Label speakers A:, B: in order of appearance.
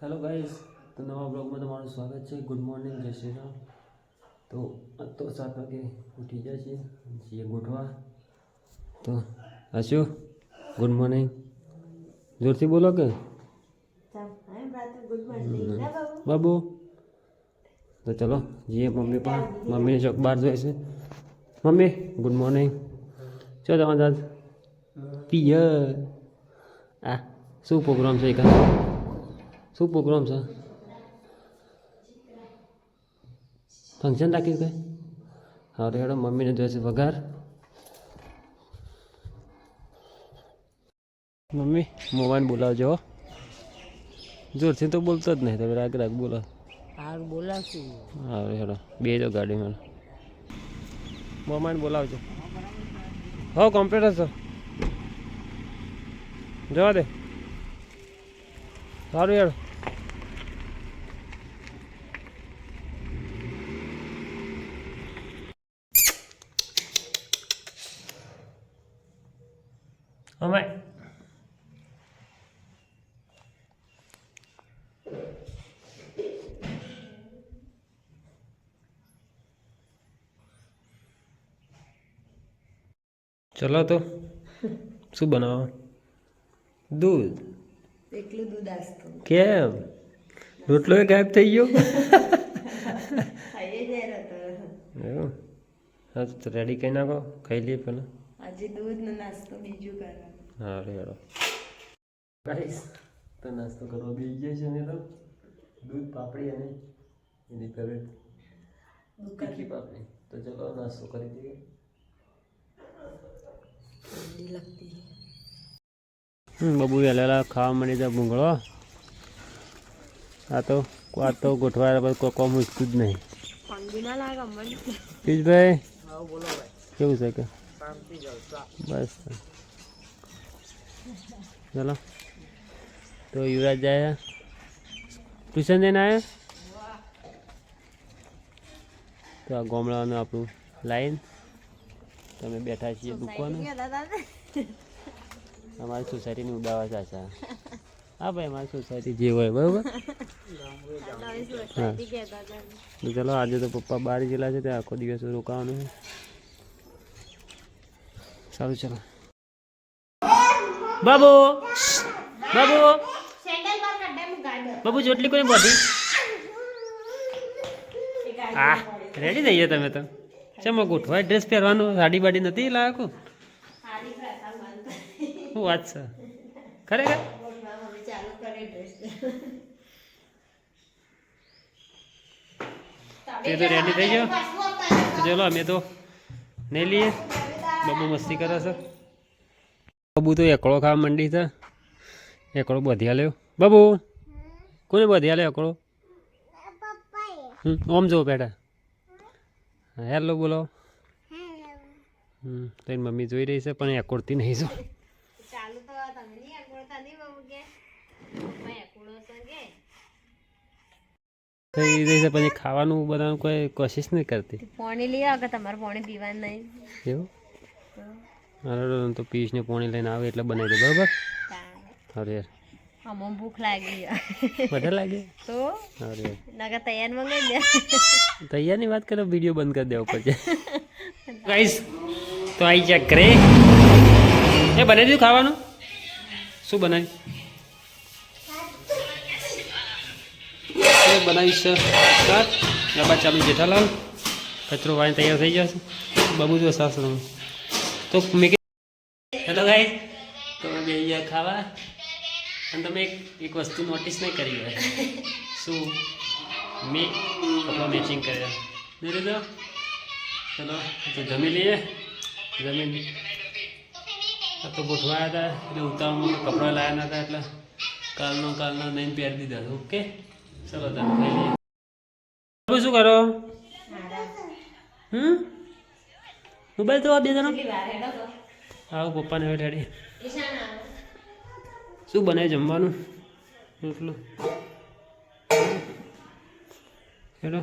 A: Hello guys, તો નવા બ્લોગમાં તમારું સ્વાગત છે. ગુડ મોર્નિંગ, જય શ્રી રામ. તો 7 વાગે ઉઠી જાય છે, છીએ ગોઠવા. તો હશો ગુડ મોર્નિંગ જોરથી બોલો કે બાબુ. તો ચલો જઈએ મમ્મી પણ. મમ્મીને ચોક બહાર જોઈએ છે. Mummy good morning. ચો તમારે આજ પિયર આ શું પ્રોગ્રામ છે? શું પ્રોગ્રામ છે? ફંક્શન રાખ્યું કે? હા હેડો મમ્મીને જોઈશે વઘાર. મમ્મી મોબાઈલ બોલાવજો. જોરથી તો બોલતો જ નહીં, તમે રાગ બોલો.
B: હાર બોલાવશું.
A: હા હેડો બે જો ગાડીમાં. મોબાઈલ બોલાવજો. હો કોમ્પ્યુટર સર જવા દે. સારું યાર. અમે ચલો તો શું બનાવવા? દૂધ.
B: એકલું દૂધ આસતું
A: કેમ? રોટલો એ ગાયબ થઈ ગયો.
B: ખાઈએ જાય તો
A: એવું હા તો રેડી કરી નાખો, ખાઈ લઈએ પેલા.
B: આજે દૂધ નો નાસ્તો બીજું કરવા.
A: હા રેડો ગાઈસ, તો નાસ્તો કરવા બેસી જાય છે ને. તો દૂધ પાપડી અને એની ફેવરેટ તીખી પાપડી. તો ચલો નાસ્તો કરી દઈએ. બબુ વહેલા ખાવા મળી જાય ભૂંગળો. આ તો ગોઠવા કોમ મૂકતું જ નહીં. પિયુષભાઈ કેવું છે કે? બસ ચલો. તો યુવરાજ જાય ટ્યુશન જઈને આવ્યા. તો આ ગામડાનું આપણું લાઈન તમે બેઠા છીએ દુકાન. અમારી સોસાયટીની ઉડાવા ચાચા. હા ભાઈ અમારી સોસાયટી જે હોય બરાબર. હા તો ચલો આજે તો પપ્પા બહાર ગયેલા છે, ત્યાં આખો દિવસ રોકાવાનું છે. સારું ચલો. બાબુ બાબુ બાબુ ચોટલી કોઈ બધી. હા રેડી થઈ ગયા તમે તો. ચમ ગોઠવાય ડ્રેસ પહેરવાનું, સાડી બાડી નથી લાયકો. શું વાત છે ખરેખર? તે તો રેડી થઈ ગયો. ચલો અમે તો નહીં લઈએ. બાબુ મસ્તી કરે છે. બાબુ તો એકડો ખાવા માંડી છે. એકડો બધ્યા લ્યો. બાબુ કોને બધ્યા લ્યો એકડો? ઓમ જો બેટા. હેલો બોલો. તો એની મમ્મી જોઈ રહી છે પણ એકોડતી નહીં જો. થઈ રહી છે પછી ખાવાનું બનાવવાનું કોઈ કોશિશ નહીં કરતી.
B: પાણી લઈ આવો કે તમારે પાણી પીવાનું નહીં?
A: એવું અરે તો પીસને પાણી લઈને આવે એટલે બનાવી દે બરાબર. અરે
B: આમાં ભૂખ લાગી
A: બધા લાગે
B: તો
A: અરે
B: નાકા તૈયાર મંગાઈ દે.
A: તૈયારની વાત કરો, વિડીયો બંધ કરી દેવો પછી. ગાઈસ તો આવી ચેક કરે. એ બનાવી દીધું ખાવાનું? શું બનાવ્યું? બનાવીશ શાક. ડબ્બા ચાલુ જેઠાલાલ. કચરો વાળી તૈયાર થઈ જશે. બાબુ જો સાસ તો મેં હેલો ગાઈસ, તો બે ગયા ખાવા. અને તમે એક વસ્તુ નોટિસ નહીં કરી હોય. શું? મેં કપડા મેચિંગ કર્યા નહીં લીધો. ચલો તો જમી લઈએ. જમીન તો ગોઠવાયા હતા એટલે ઉતાવળમાં કપડાં લાવ્યા હતા એટલે કાલનો નહીં પહેરી દીધા. ઓકે ચલો તમે ખાઈ લઈએ. શું કરો? મોબાઈલ તો બે જણા આવો પપ્પાને હવે ડેડી. શું બનાવે જમવાનું? એટલું હેલો